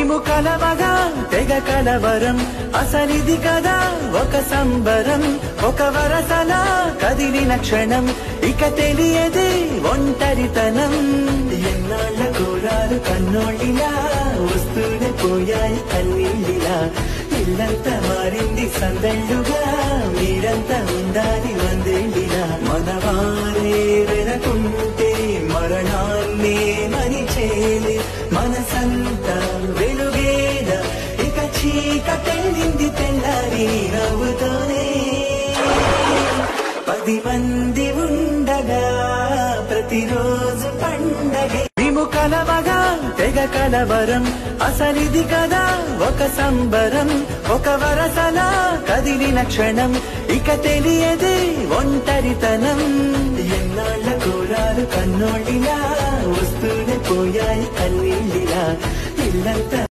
మేము కలవగా తెగ కలవరం, అసలిది కదా ఒక సంబరం. ఒక వరసలా కదిలిన క్షణం, ఇక తెలియదే ఒంటరితనం. ఎన్నాళ్ళ కోరాలు కన్నోళ్ళిలా, వస్తూనే పోయాయి కన్నీళ్ళిలా. ఇల్లంతా మారింది సందళ్ళుగా, మీరంతా ఉండాలి వందేళ్ళిలా. మనవారే వెనకుంటే మరణాన్నే మరిచేలే, మనసంతా వెలుగేలా. ఇక చీకటెళ్ళింది తెల్లారి నవ్వుతోనే. 10 మంది ఉండగా ప్రతిరోజు పండగే. మేము కలవగా తెగ కలవరం, అసలిది కదా ఒక సంబరం. ఒక వరసలా కదిలిన క్షణం, ఇక తెలియదే ఒంటరితనం. ఎన్నాళ్ళ కోరాలు కన్నోళ్ళిలా, వస్తూనే పోయాయి కన్నీళ్ళిలా. ఇల్లంతా